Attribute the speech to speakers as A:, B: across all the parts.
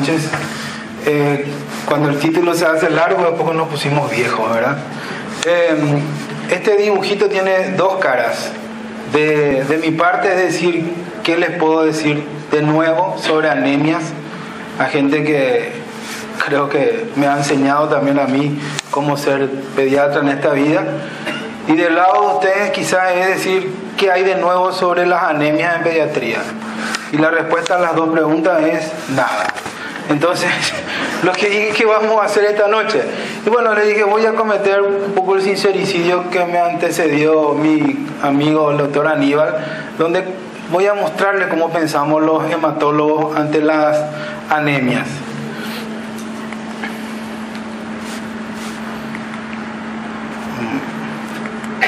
A: noches. Cuando el título se hace largo, a poco nos pusimos viejos, ¿verdad? Este dibujito tiene dos caras. De mi parte es decir, ¿qué les puedo decir de nuevo sobre anemias? A gente que creo que me ha enseñado también a mí cómo ser pediatra en esta vida. Y del lado de ustedes quizás es decir, ¿qué hay de nuevo sobre las anemias en pediatría? Y la respuesta a las dos preguntas es nada. Entonces, lo que dije que vamos a hacer esta noche. Y bueno, le dije, voy a cometer un poco el sincericidio que me antecedió mi amigo el doctor Aníbal, donde voy a mostrarle cómo pensamos los hematólogos ante las anemias.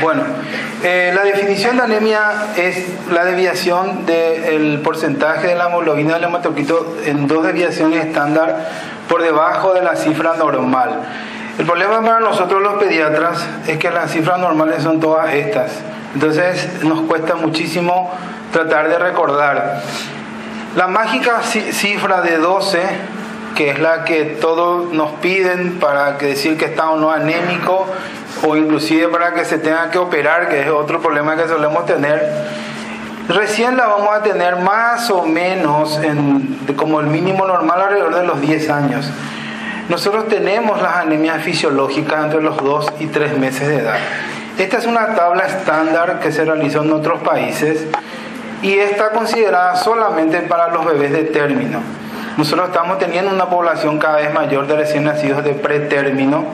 A: Bueno, la definición de anemia es la desviación del porcentaje de la hemoglobina del hematocrito en dos desviaciones estándar por debajo de la cifra normal. El problema para nosotros los pediatras es que las cifras normales son todas estas. Entonces nos cuesta muchísimo tratar de recordar. La mágica cifra de 12, que es la que todos nos piden para decir que está o no anémico, o inclusive para que se tenga que operar, que es otro problema que solemos tener, recién la vamos a tener más o menos como el mínimo normal alrededor de los 10 años. Nosotros tenemos las anemias fisiológicas entre los 2 y 3 meses de edad. Esta es una tabla estándar que se realizó en otros países y está considerada solamente para los bebés de término. Nosotros estamos teniendo una población cada vez mayor de recién nacidos de pretérmino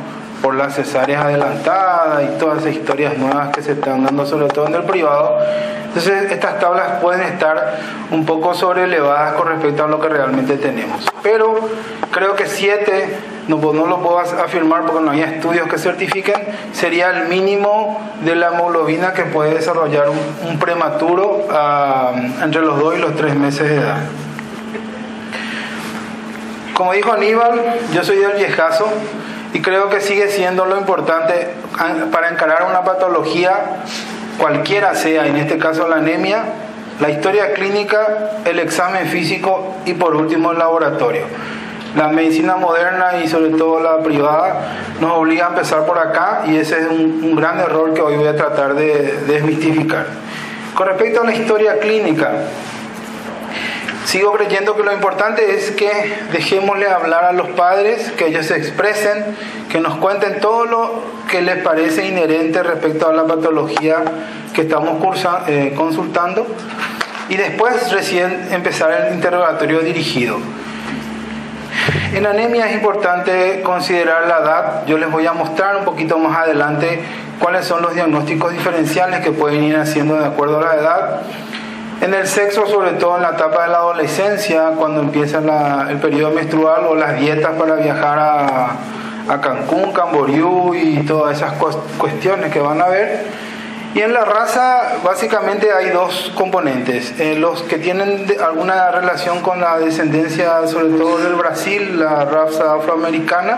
A: por las cesáreas adelantadas y todas esas historias nuevas que se están dando, sobre todo en el privado. Entonces estas tablas pueden estar un poco sobrelevadas con respecto a lo que realmente tenemos. Pero creo que 7, no lo puedo afirmar porque no hay estudios que certifiquen, sería el mínimo de la hemoglobina que puede desarrollar un prematuro entre los 2 y los 3 meses de edad. Como dijo Aníbal, yo soy del viejazo y creo que sigue siendo lo importante para encarar una patología, cualquiera sea, en este caso la anemia, la historia clínica, el examen físico y por último el laboratorio. La medicina moderna y sobre todo la privada nos obliga a empezar por acá y ese es un gran error que hoy voy a tratar de desmistificar. Con respecto a la historia clínica, sigo creyendo que lo importante es que dejémosle hablar a los padres, que ellos se expresen, que nos cuenten todo lo que les parece inherente respecto a la patología que estamos consultando y después recién empezar el interrogatorio dirigido. En anemia es importante considerar la edad. Yo les voy a mostrar un poquito más adelante cuáles son los diagnósticos diferenciales que pueden ir haciendo de acuerdo a la edad. En el sexo, sobre todo en la etapa de la adolescencia, cuando empieza el periodo menstrual o las dietas para viajar a Cancún, Camboriú y todas esas cuestiones que van a ver. Y en la raza básicamente hay dos componentes. Los que tienen alguna relación con la descendencia, sobre todo del Brasil, la raza afroamericana,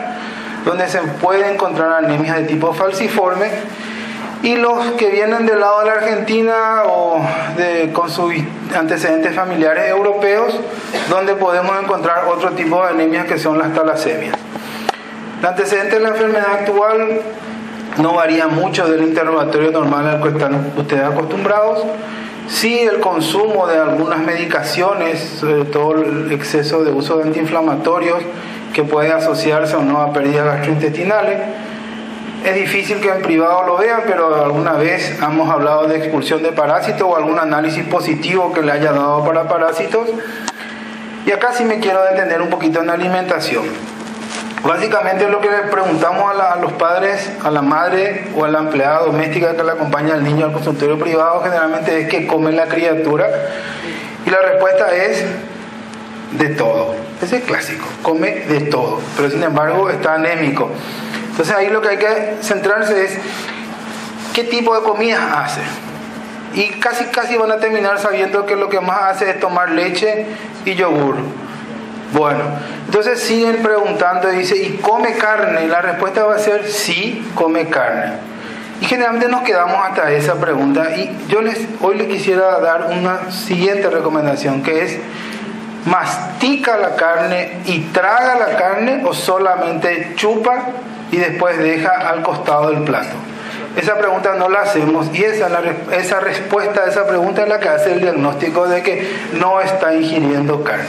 A: donde se puede encontrar anemias de tipo falciforme. Y los que vienen del lado de la Argentina o con sus antecedentes familiares europeos, donde podemos encontrar otro tipo de anemias que son las talasemias. El antecedente de la enfermedad actual no varía mucho del interrogatorio normal al que están ustedes acostumbrados. Sí, el consumo de algunas medicaciones, sobre todo el exceso de uso de antiinflamatorios, que puede asociarse o no a pérdidas gastrointestinales. Es difícil que en privado lo vean, pero alguna vez hemos hablado de expulsión de parásitos o algún análisis positivo que le haya dado para parásitos. Y acá sí me quiero detener un poquito en la alimentación. Básicamente lo que le preguntamos a los padres, a la madre o a la empleada doméstica que le acompaña al niño al consultorio privado, generalmente es ¿qué come la criatura? Y la respuesta es de todo. Ese es clásico, come de todo, pero sin embargo está anémico. Entonces ahí lo que hay que centrarse es qué tipo de comidas hace. Y casi van a terminar sabiendo que lo que más hace es tomar leche y yogur. Bueno, entonces siguen preguntando y dice, ¿y come carne? Y la respuesta va a ser sí, come carne. Y generalmente nos quedamos hasta esa pregunta. Y yo hoy les quisiera dar una siguiente recomendación, que es mastica la carne y traga la carne o solamente chupa y después deja al costado del plato. Esa pregunta no la hacemos y esa respuesta a esa pregunta es la que hace el diagnóstico de que no está ingiriendo carne.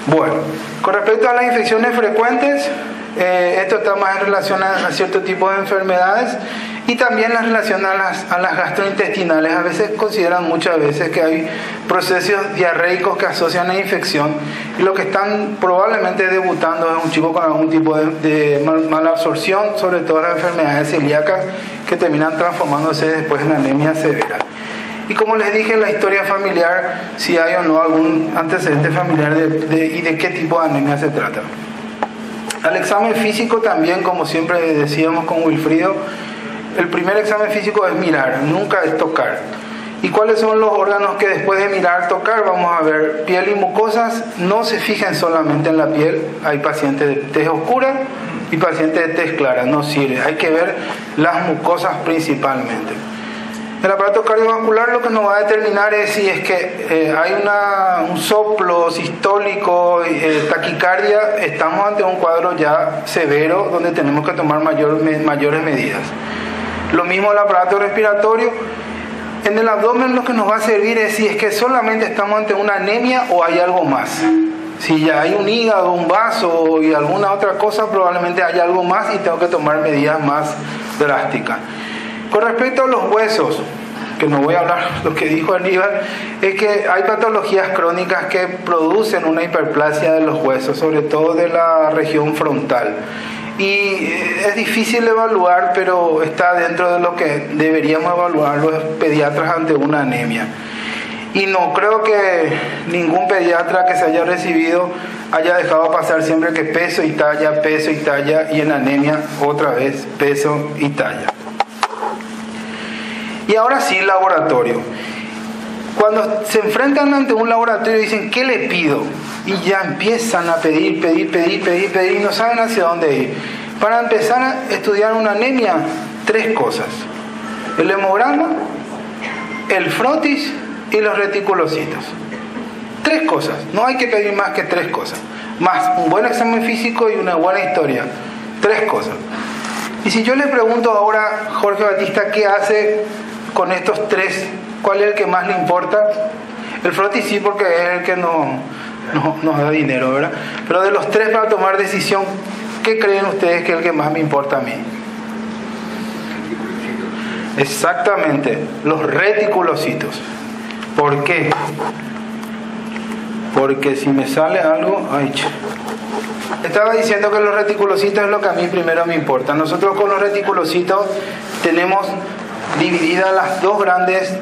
A: Bueno, con respecto a las infecciones frecuentes, esto está más en relación a cierto tipo de enfermedades y también en relación a las gastrointestinales. A veces consideran muchas veces que hay procesos diarreicos que asocian a infección y lo que están probablemente debutando es un chico con algún tipo de malabsorción, sobre todo las enfermedades celíacas que terminan transformándose después en anemia severa. Y como les dije, la historia familiar, si hay o no algún antecedente familiar y de qué tipo de anemia se trata. Al examen físico también, como siempre decíamos con Wilfrido, el primer examen físico es mirar, nunca es tocar. ¿Y cuáles son los órganos que después de mirar, tocar? Vamos a ver, piel y mucosas. No se fijen solamente en la piel, hay pacientes de tez oscura y pacientes de tez clara, no sirve, hay que ver las mucosas principalmente. El aparato cardiovascular lo que nos va a determinar es si es que hay un soplo sistólico, taquicardia, estamos ante un cuadro ya severo donde tenemos que tomar mayores medidas. Lo mismo el aparato respiratorio. En el abdomen lo que nos va a servir es si es que solamente estamos ante una anemia o hay algo más. Si ya hay un hígado, un vaso y alguna otra cosa, probablemente haya algo más y tengo que tomar medidas más drásticas. Con respecto a los huesos, que no voy a hablar lo que dijo Aníbal, es que hay patologías crónicas que producen una hiperplasia de los huesos, sobre todo de la región frontal. Y es difícil evaluar, pero está dentro de lo que deberíamos evaluar los pediatras ante una anemia. Y no creo que ningún pediatra que se haya recibido haya dejado pasar siempre que peso y talla, y en anemia otra vez peso y talla. Y ahora sí, laboratorio. Cuando se enfrentan ante un laboratorio dicen, ¿qué le pido? Y ya empiezan a pedir y no saben hacia dónde ir. Para empezar a estudiar una anemia, 3 cosas. El hemograma, el frotis y los reticulocitos. 3 cosas. No hay que pedir más que 3 cosas. Más un buen examen físico y una buena historia. 3 cosas. Y si yo le pregunto ahora, Jorge Batista, ¿qué hace con estos 3? ¿Cuál es el que más le importa? El frotis sí, porque es el que nos da dinero, ¿verdad? Pero de los 3 para tomar decisión, ¿qué creen ustedes que es el que más me importa a mí? Exactamente, los reticulocitos. ¿Por qué? Porque si me sale algo... Estaba diciendo que los reticulocitos es lo que a mí primero me importa. Nosotros con los reticulocitos tenemos divididas las dos grandes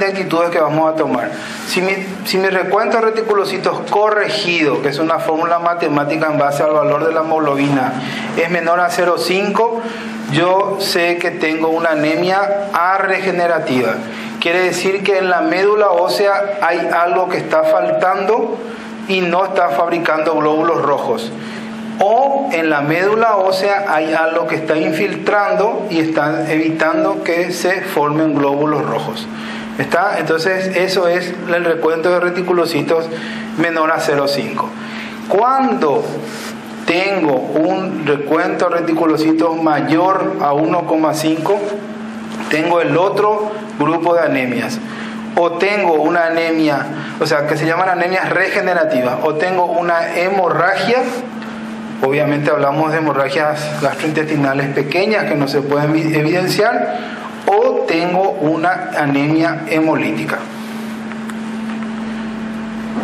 A: actitudes que vamos a tomar. Si mi recuento de reticulocitos corregido, que es una fórmula matemática en base al valor de la hemoglobina, es menor a 0,5, yo sé que tengo una anemia arregenerativa. Quiere decir que en la médula ósea hay algo que está faltando y no está fabricando glóbulos rojos. O en la médula ósea hay algo que está infiltrando y está evitando que se formen glóbulos rojos. ¿Está? Entonces eso es el recuento de reticulocitos menor a 0,5. Cuando tengo un recuento de reticulocitos mayor a 1,5, tengo el otro grupo de anemias. O tengo una anemia, o sea, que se llaman anemias regenerativas, o tengo una hemorragia. Obviamente hablamos de hemorragias gastrointestinales pequeñas que no se pueden evidenciar, o tengo una anemia hemolítica.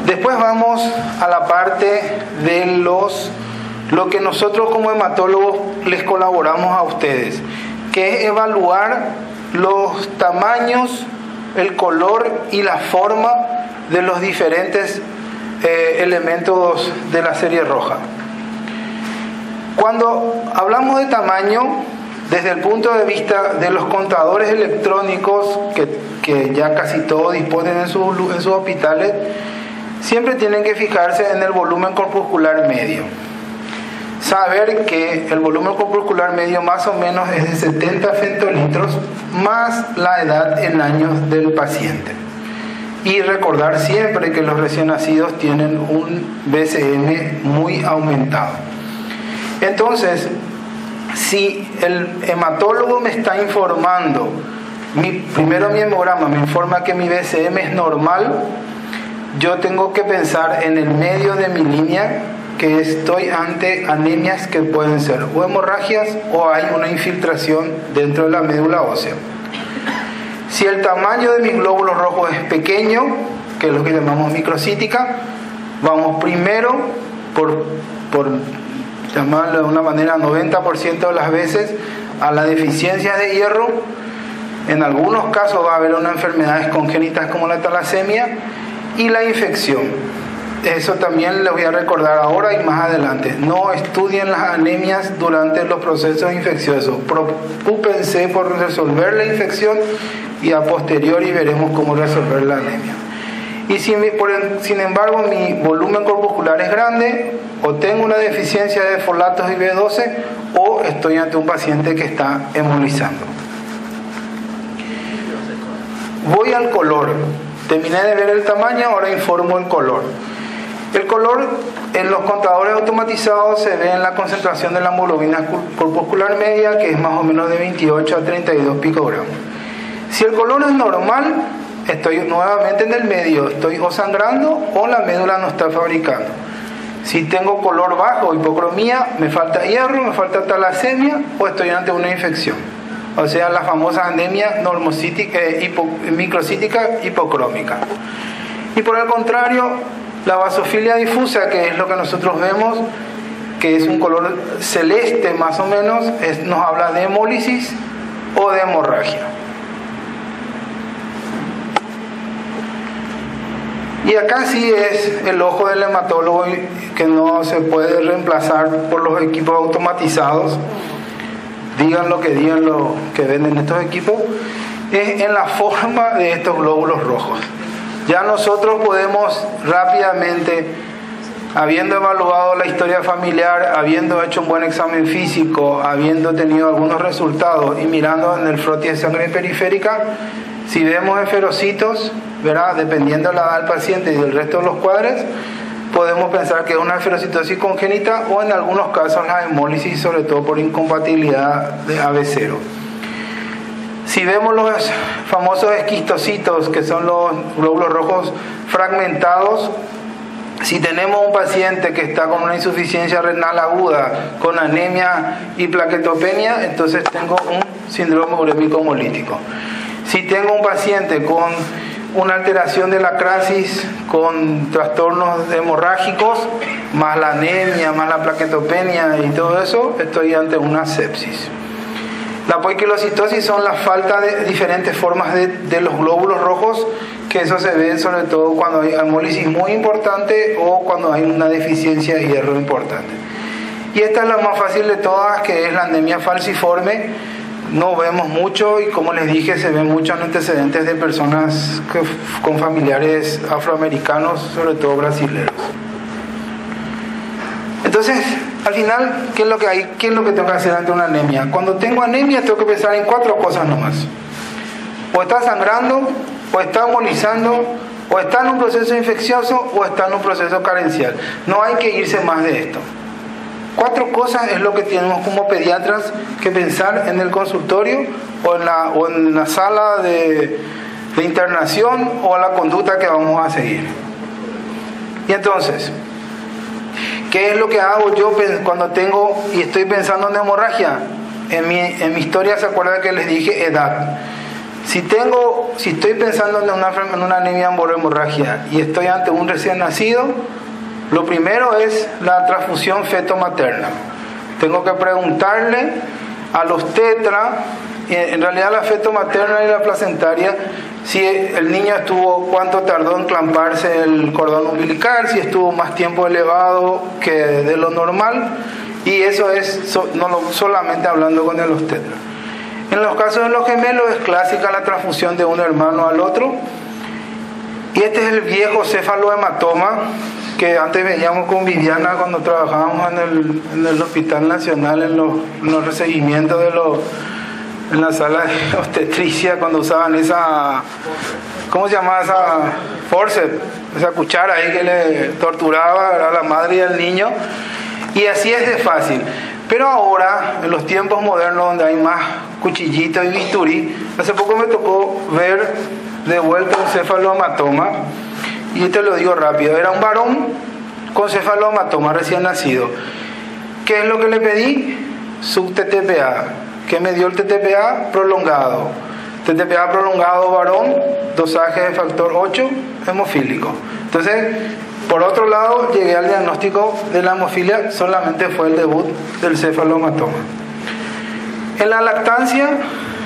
A: Después vamos a la parte de lo que nosotros como hematólogos les colaboramos a ustedes, que es evaluar los tamaños, el color y la forma de los diferentes elementos de la serie roja. Cuando hablamos de tamaño, desde el punto de vista de los contadores electrónicos, que ya casi todos disponen en sus hospitales, siempre tienen que fijarse en el volumen corpuscular medio. Saber que el volumen corpuscular medio más o menos es de 70 femtolitros más la edad en años del paciente. Y recordar siempre que los recién nacidos tienen un BCM muy aumentado. Entonces, si el hematólogo me está informando, primero mi hemograma me informa que mi BCM es normal, yo tengo que pensar en el medio de mi línea que estoy ante anemias que pueden ser o hemorragias o hay una infiltración dentro de la médula ósea. Si el tamaño de mis glóbulos rojos es pequeño, que es lo que llamamos microcítica, vamos primero por llamarlo de una manera 90% de las veces a la deficiencia de hierro. En algunos casos va a haber unas enfermedades congénitas como la talasemia y la infección. Eso también les voy a recordar ahora y más adelante. No estudien las anemias durante los procesos infecciosos. Preocúpense por resolver la infección y a posteriori veremos cómo resolver la anemia. Y sin embargo mi volumen corpuscular es grande, o tengo una deficiencia de folatos y B12, o estoy ante un paciente que está hemolizando. Voy al color. Terminé de ver el tamaño, ahora informo el color. El color en los contadores automatizados se ve en la concentración de la hemoglobina corpuscular media, que es más o menos de 28 a 32 picogramos. Si el color es normal, estoy nuevamente en el medio, estoy o sangrando o la médula no está fabricando. Si tengo color bajo, hipocromía, me falta hierro, me falta talasemia o estoy ante una infección. O sea, la famosa anemia microcítica hipocrómica. Y por el contrario, la basofilia difusa, que es lo que nosotros vemos, que es un color celeste más o menos, nos habla de hemólisis o de hemorragia. Y acá sí es el ojo del hematólogo, que no se puede reemplazar por los equipos automatizados. Digan lo que venden estos equipos, es en la forma de estos glóbulos rojos. Ya nosotros podemos rápidamente, habiendo evaluado la historia familiar, habiendo hecho un buen examen físico, habiendo tenido algunos resultados y mirando en el frotis de sangre periférica, si vemos esferocitos, ¿verdad?, dependiendo de la edad del paciente y del resto de los cuadros, podemos pensar que es una esferocitosis congénita o en algunos casos la hemólisis, sobre todo por incompatibilidad de AB0. Si vemos los famosos esquistocitos, que son los glóbulos rojos fragmentados, si tenemos un paciente que está con una insuficiencia renal aguda, con anemia y plaquetopenia, entonces tengo un síndrome urémico hemolítico. Si tengo un paciente con una alteración de la crasis, con trastornos hemorrágicos, más la anemia, más la plaquetopenia y todo eso, estoy ante una sepsis. La poiquilocitosis son la falta de diferentes formas de los glóbulos rojos, que eso se ve sobre todo cuando hay hemólisis muy importante o cuando hay una deficiencia de hierro importante. Y esta es la más fácil de todas, que es la anemia falciforme. No vemos mucho y, como les dije, se ven muchos antecedentes de personas con familiares afroamericanos, sobre todo brasileños. Entonces, al final, ¿qué es lo que hay? ¿Qué es lo que tengo que hacer ante una anemia? Cuando tengo anemia tengo que pensar en 4 cosas nomás. O está sangrando, o está hemolizando, o está en un proceso infeccioso, o está en un proceso carencial. No hay que irse más de esto. 4 cosas es lo que tenemos como pediatras que pensar en el consultorio o en la sala de internación o la conducta que vamos a seguir. Y entonces, ¿qué es lo que hago yo cuando tengo y estoy pensando en hemorragia? En mi historia, ¿se acuerdan que les dije edad? Si estoy pensando en una anemia por hemorragia y estoy ante un recién nacido, lo primero es la transfusión feto-materna. Tengo que preguntarle a los tetra, en realidad la feto-materna y la placentaria, si el niño cuánto tardó en clamparse el cordón umbilical, si estuvo más tiempo elevado que de lo normal, y eso es solamente hablando con el obstetra. En los casos de los gemelos es clásica la transfusión de un hermano al otro, y este es el viejo cefalohematoma que antes veíamos con Viviana cuando trabajábamos en el Hospital Nacional, en los recibimientos en la sala de obstetricia, cuando usaban esa ¿cómo se llama esa forceps? Esa cuchara ahí que le torturaba a la madre y al niño. Y así es de fácil. Pero ahora, en los tiempos modernos donde hay más cuchillitos y bisturí, hace poco me tocó ver de vuelta un cefalohematoma. Y te lo digo rápido, era un varón con cefalohematoma recién nacido. ¿Qué es lo que le pedí? Sub-TTPA. ¿Qué me dio el TTPA? Prolongado. TTPA prolongado varón, dosaje de factor 8, hemofílico. Entonces, por otro lado, llegué al diagnóstico de la hemofilia, solamente fue el debut del cefalohematoma. En la lactancia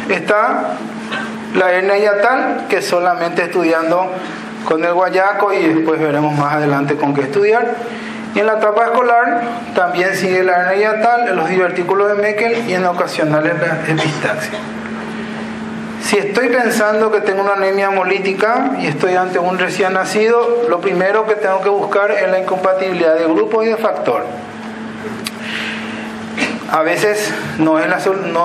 A: está la hernia hiatal, que solamente estudiando con el guayaco y después veremos más adelante con qué estudiar. Y en la etapa escolar también sigue la hernia hiatal, en los divertículos de Meckel y en ocasionales la epistaxia. Si estoy pensando que tengo una anemia hemolítica y estoy ante un recién nacido, lo primero que tengo que buscar es la incompatibilidad de grupo y de factor. A veces no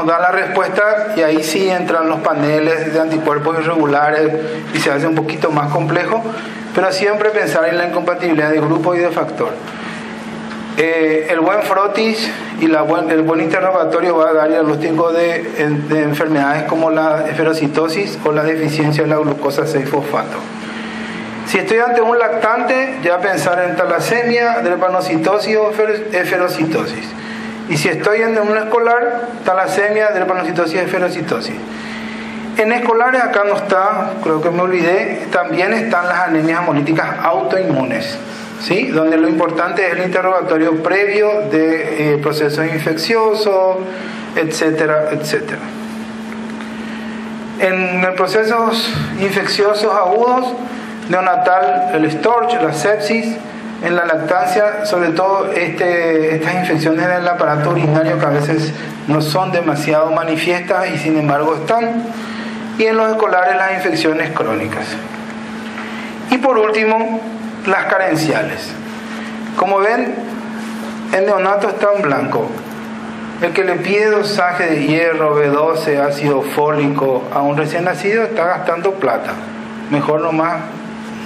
A: da la respuesta y ahí sí entran los paneles de anticuerpos irregulares y se hace un poquito más complejo, pero siempre pensar en la incompatibilidad de grupo y de factor. El buen frotis y el buen interrogatorio va a dar diagnóstico de enfermedades como la esferocitosis o la deficiencia de la glucosa 6-fosfato. Si estoy ante un lactante, ya pensar en talasemia, drepanocitosis o esferocitosis. Y si estoy en un escolar, talasemia, drepanocitosis y esferocitosis. En escolares acá no está, creo que me olvidé, también están las anemias hemolíticas autoinmunes, ¿sí? Donde lo importante es el interrogatorio previo de procesos infecciosos, etcétera, etcétera. En procesos infecciosos agudos, neonatal, el storch, la sepsis. En la lactancia, sobre todo estas infecciones en el aparato urinario que a veces no son demasiado manifiestas y sin embargo están. Y en los escolares las infecciones crónicas. Y por último, las carenciales. Como ven, el neonato está en blanco. El que le pide dosaje de hierro, B12, ácido fólico a un recién nacido está gastando plata. Mejor nomás,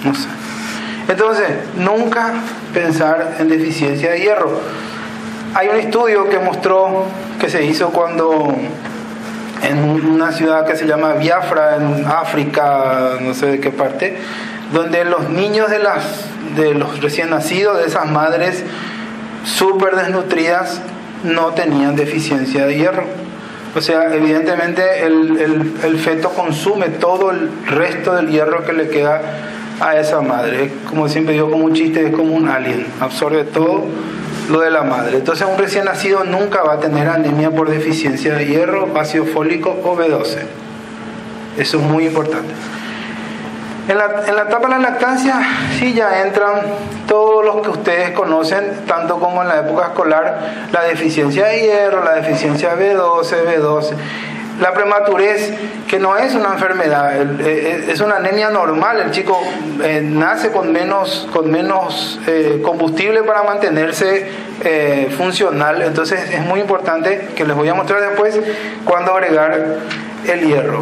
A: no sé. Entonces, nunca pensar en deficiencia de hierro. Hay un estudio que mostró que se hizo cuando en una ciudad que se llama Biafra, en África, no sé de qué parte, donde los niños de los recién nacidos, de esas madres súper desnutridas, no tenían deficiencia de hierro. O sea, evidentemente el feto consume todo el resto del hierro que le queda a esa madre. Como siempre digo como un chiste, es como un alien, absorbe todo lo de la madre. Entonces un recién nacido nunca va a tener anemia por deficiencia de hierro, ácido fólico o B12. Eso es muy importante. En la etapa de la lactancia sí ya entran todos los que ustedes conocen, tanto como en la época escolar, la deficiencia de hierro, la deficiencia de B12, la prematurez, que no es una enfermedad, es una anemia normal. El chico nace con menos combustible para mantenerse funcional. Entonces es muy importante, que les voy a mostrar después, cuándo agregar el hierro.